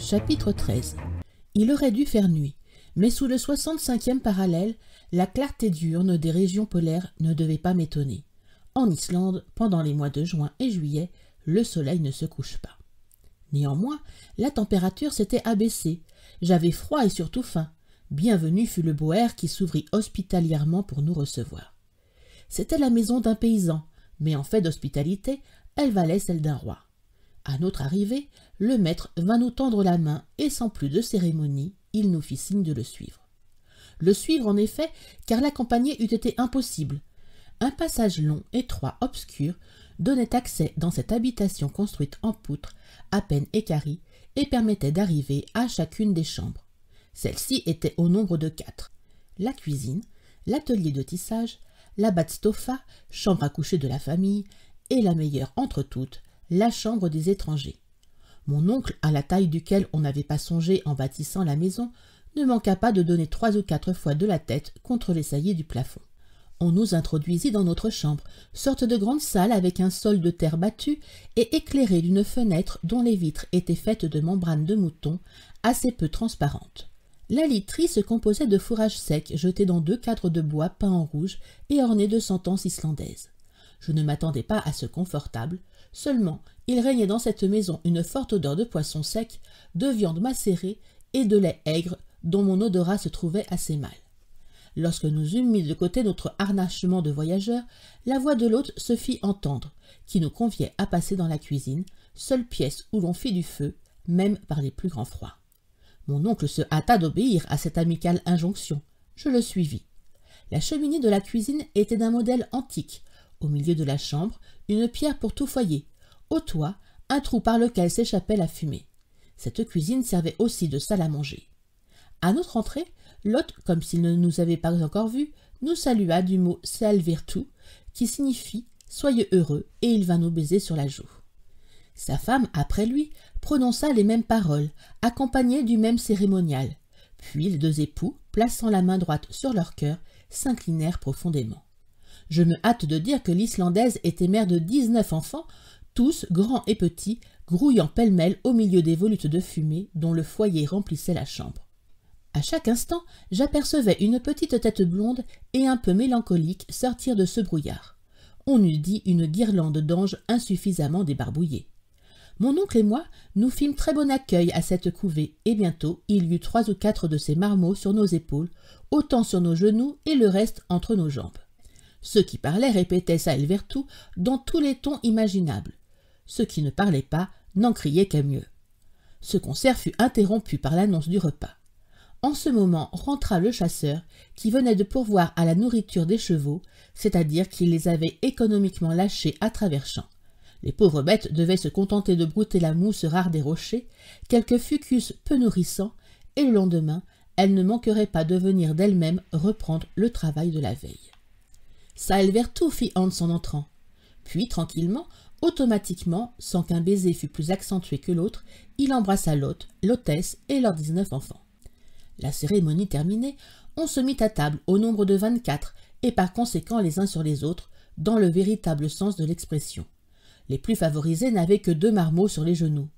Chapitre 13. Il aurait dû faire nuit, mais sous le 65e parallèle, la clarté diurne des régions polaires ne devait pas m'étonner. En Islande, pendant les mois de juin et juillet, le soleil ne se couche pas. Néanmoins, la température s'était abaissée. J'avais froid et surtout faim. Bienvenu fut le beau air qui s'ouvrit hospitalièrement pour nous recevoir. C'était la maison d'un paysan, mais en fait d'hospitalité, elle valait celle d'un roi. À notre arrivée, le maître vint nous tendre la main et sans plus de cérémonie, il nous fit signe de le suivre. Le suivre en effet, car l'accompagner eût été impossible. Un passage long, étroit, obscur, donnait accès dans cette habitation construite en poutres, à peine équarrie, et permettait d'arriver à chacune des chambres. Celle-ci était au nombre de 4. La cuisine, l'atelier de tissage, la badstofa, chambre à coucher de la famille, et la meilleure entre toutes, la chambre des étrangers. Mon oncle, à la taille duquel on n'avait pas songé en bâtissant la maison, ne manqua pas de donner 3 ou 4 fois de la tête contre les saillies du plafond. On nous introduisit dans notre chambre, sorte de grande salle avec un sol de terre battue et éclairée d'une fenêtre dont les vitres étaient faites de membranes de mouton assez peu transparentes. La literie se composait de fourrage sec jeté dans 2 cadres de bois peints en rouge et ornés de sentences islandaises. Je ne m'attendais pas à ce confortable, seulement il régnait dans cette maison une forte odeur de poisson sec, de viande macérée et de lait aigre dont mon odorat se trouvait assez mal. Lorsque nous eûmes mis de côté notre harnachement de voyageurs, la voix de l'hôte se fit entendre, qui nous conviait à passer dans la cuisine, seule pièce où l'on fit du feu, même par les plus grands froids. Mon oncle se hâta d'obéir à cette amicale injonction. Je le suivis. La cheminée de la cuisine était d'un modèle antique. Au milieu de la chambre, une pierre pour tout foyer. Au toit, un trou par lequel s'échappait la fumée. Cette cuisine servait aussi de salle à manger. À notre entrée, l'hôte, comme s'il ne nous avait pas encore vus, nous salua du mot Sællvertu, qui signifie « soyez heureux », et il vint nous baiser sur la joue. Sa femme, après lui, prononça les mêmes paroles, accompagnées du même cérémonial. Puis les 2 époux, plaçant la main droite sur leur cœur, s'inclinèrent profondément. Je me hâte de dire que l'Islandaise était mère de 19 enfants, tous, grands et petits, grouillant pêle-mêle au milieu des volutes de fumée dont le foyer remplissait la chambre. À chaque instant, j'apercevais une petite tête blonde et un peu mélancolique sortir de ce brouillard. On eût dit une guirlande d'anges insuffisamment débarbouillée. Mon oncle et moi nous fîmes très bon accueil à cette couvée, et bientôt il y eut 3 ou 4 de ces marmots sur nos épaules, autant sur nos genoux et le reste entre nos jambes. Ceux qui parlaient répétaient Sællvertu dans tous les tons imaginables. Ceux qui ne parlaient pas n'en criaient qu'à mieux. Ce concert fut interrompu par l'annonce du repas. En ce moment rentra le chasseur qui venait de pourvoir à la nourriture des chevaux, c'est-à-dire qu'il les avait économiquement lâchés à travers champs. Les pauvres bêtes devaient se contenter de brouter la mousse rare des rochers, quelques fucus peu nourrissants, et le lendemain, elles ne manqueraient pas de venir d'elles-mêmes reprendre le travail de la veille. Sællvertu fit Hans en entrant. Puis, tranquillement, automatiquement, sans qu'un baiser fût plus accentué que l'autre, il embrassa l'hôte, l'hôtesse et leurs 19 enfants. La cérémonie terminée, on se mit à table au nombre de 24, et par conséquent les uns sur les autres, dans le véritable sens de l'expression. Les plus favorisés n'avaient que 2 marmots sur les genoux.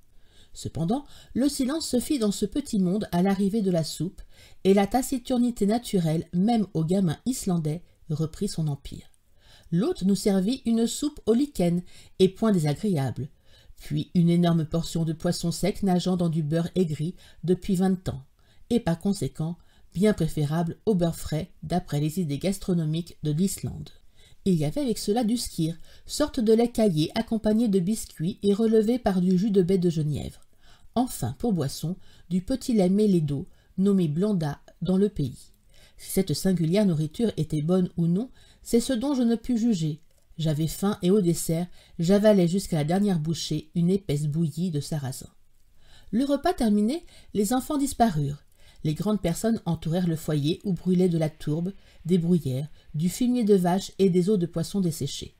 Cependant, le silence se fit dans ce petit monde à l'arrivée de la soupe, et la taciturnité naturelle, même aux gamins islandais, reprit son empire. L'hôte nous servit une soupe au lichen, et point désagréable, puis une énorme portion de poisson sec nageant dans du beurre aigri depuis 20 ans, et par conséquent bien préférable au beurre frais d'après les idées gastronomiques de l'Islande. Il y avait avec cela du skyr, sorte de lait caillé accompagné de biscuits et relevé par du jus de baie de genièvre. Enfin, pour boisson, du petit lait mêlé d'eau, nommé blanda dans le pays. Si cette singulière nourriture était bonne ou non, c'est ce dont je ne pus juger. J'avais faim et au dessert, j'avalais jusqu'à la dernière bouchée une épaisse bouillie de sarrasin. Le repas terminé, les enfants disparurent. Les grandes personnes entourèrent le foyer où brûlait de la tourbe, des bruyères, du fumier de vache et des os de poisson desséchés.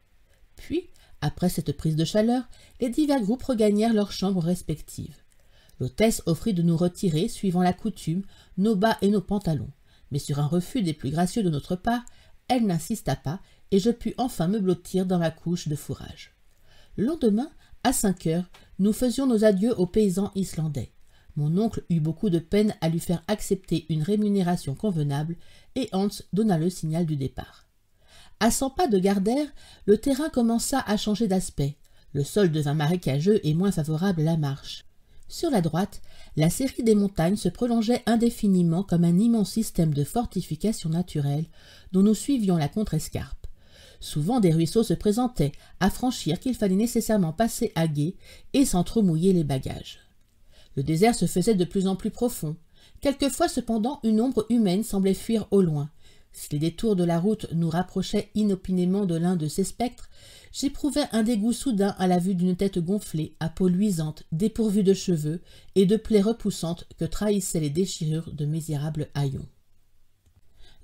Puis, après cette prise de chaleur, les divers groupes regagnèrent leurs chambres respectives. L'hôtesse offrit de nous retirer, suivant la coutume, nos bas et nos pantalons, mais sur un refus des plus gracieux de notre part, elle n'insista pas et je pus enfin me blottir dans ma couche de fourrage. Le lendemain, à 5 heures, nous faisions nos adieux aux paysans islandais. Mon oncle eut beaucoup de peine à lui faire accepter une rémunération convenable, et Hans donna le signal du départ. À 100 pas de Gardère, le terrain commença à changer d'aspect. Le sol devint marécageux et moins favorable à la marche. Sur la droite, la série des montagnes se prolongeait indéfiniment comme un immense système de fortifications naturelles dont nous suivions la contrescarpe. Souvent des ruisseaux se présentaient, à franchir qu'il fallait nécessairement passer à gué et sans trop mouiller les bagages. Le désert se faisait de plus en plus profond. Quelquefois cependant une ombre humaine semblait fuir au loin. Si les détours de la route nous rapprochaient inopinément de l'un de ces spectres, j'éprouvais un dégoût soudain à la vue d'une tête gonflée, à peau luisante, dépourvue de cheveux et de plaies repoussantes que trahissaient les déchirures de misérables haillons.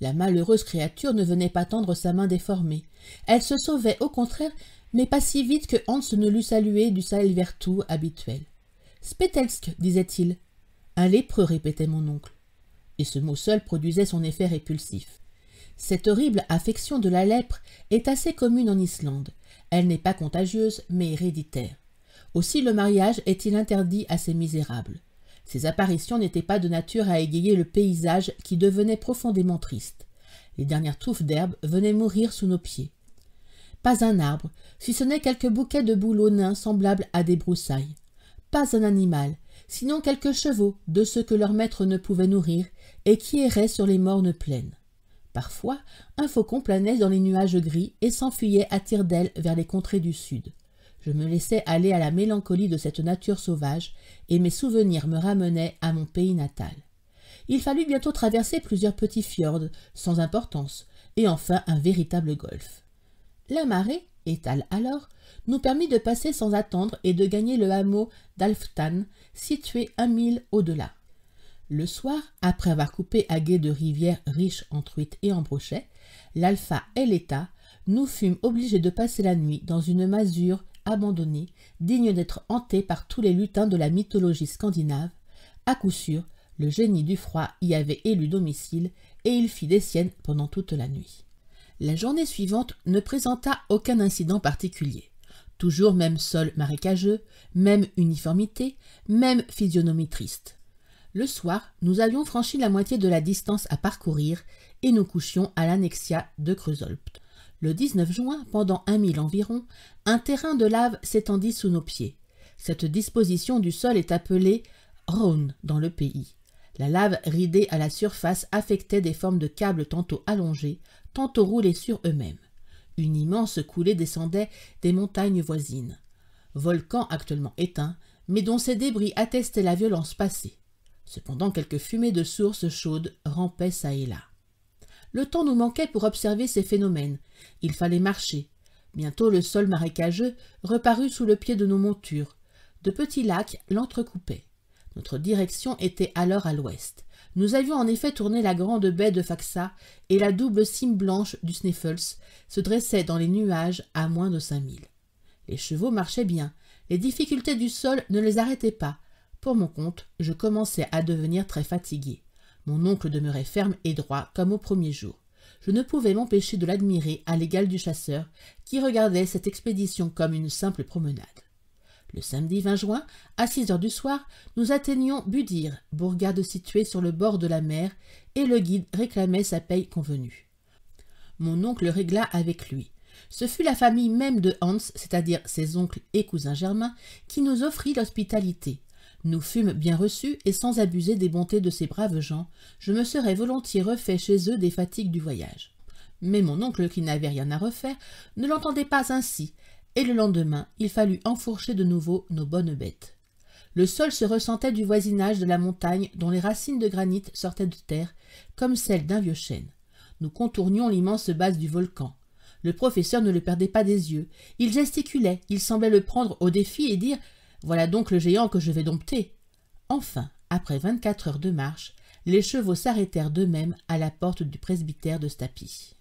La malheureuse créature ne venait pas tendre sa main déformée. Elle se sauvait au contraire, mais pas si vite que Hans ne l'eût salué du Saelvertu habituel. « Spetelsk » disait-il. « Un lépreux » répétait mon oncle. Et ce mot seul produisait son effet répulsif. Cette horrible affection de la lèpre est assez commune en Islande. Elle n'est pas contagieuse, mais héréditaire. Aussi le mariage est-il interdit à ces misérables. Ces apparitions n'étaient pas de nature à égayer le paysage qui devenait profondément triste. Les dernières touffes d'herbe venaient mourir sous nos pieds. Pas un arbre, si ce n'est quelques bouquets de bouleaux nains semblables à des broussailles. Pas un animal, sinon quelques chevaux, de ceux que leur maître ne pouvait nourrir, et qui erraient sur les mornes plaines. Parfois, un faucon planait dans les nuages gris et s'enfuyait à tire-d'aile vers les contrées du sud. Je me laissais aller à la mélancolie de cette nature sauvage, et mes souvenirs me ramenaient à mon pays natal. Il fallut bientôt traverser plusieurs petits fjords, sans importance, et enfin un véritable golfe. La marée, étale alors, nous permit de passer sans attendre et de gagner le hameau d'Alftan, situé 1 mille au-delà. Le soir, après avoir coupé à gué de rivières riches en truites et en brochets, l'Alpha et l'État, nous fûmes obligés de passer la nuit dans une masure abandonnée, digne d'être hantée par tous les lutins de la mythologie scandinave. À coup sûr, le génie du froid y avait élu domicile, et il fit des siennes pendant toute la nuit. La journée suivante ne présenta aucun incident particulier. Toujours même sol marécageux, même uniformité, même physionomie triste. Le soir, nous avions franchi la moitié de la distance à parcourir et nous couchions à l'annexia de Kreusolpt. Le 19 juin, pendant 1 mille environ, un terrain de lave s'étendit sous nos pieds. Cette disposition du sol est appelée Rhône dans le pays. La lave ridée à la surface affectait des formes de câbles tantôt allongés, tantôt roulés sur eux-mêmes. Une immense coulée descendait des montagnes voisines. Volcan actuellement éteint, mais dont ces débris attestaient la violence passée. Cependant, quelques fumées de sources chaudes rampaient çà et là. Le temps nous manquait pour observer ces phénomènes. Il fallait marcher. Bientôt le sol marécageux reparut sous le pied de nos montures. De petits lacs l'entrecoupaient. Notre direction était alors à l'ouest. Nous avions en effet tourné la grande baie de Faxa et la double cime blanche du Sneffels se dressait dans les nuages à moins de 5 milles. Les chevaux marchaient bien. Les difficultés du sol ne les arrêtaient pas. Pour mon compte, je commençais à devenir très fatigué. Mon oncle demeurait ferme et droit comme au premier jour. Je ne pouvais m'empêcher de l'admirer à l'égal du chasseur, qui regardait cette expédition comme une simple promenade. Le samedi 20 juin, à 6 heures du soir, nous atteignions Budir, bourgade située sur le bord de la mer, et le guide réclamait sa paye convenue. Mon oncle régla avec lui. Ce fut la famille même de Hans, c'est-à-dire ses oncles et cousins germains, qui nous offrit l'hospitalité. Nous fûmes bien reçus, et sans abuser des bontés de ces braves gens, je me serais volontiers refait chez eux des fatigues du voyage. Mais mon oncle, qui n'avait rien à refaire, ne l'entendait pas ainsi, et le lendemain, il fallut enfourcher de nouveau nos bonnes bêtes. Le sol se ressentait du voisinage de la montagne dont les racines de granit sortaient de terre, comme celles d'un vieux chêne. Nous contournions l'immense base du volcan. Le professeur ne le perdait pas des yeux. Il gesticulait, il semblait le prendre au défi et dire « Voilà donc le géant que je vais dompter !» Enfin, après 24 heures de marche, les chevaux s'arrêtèrent d'eux-mêmes à la porte du presbytère de Stapi.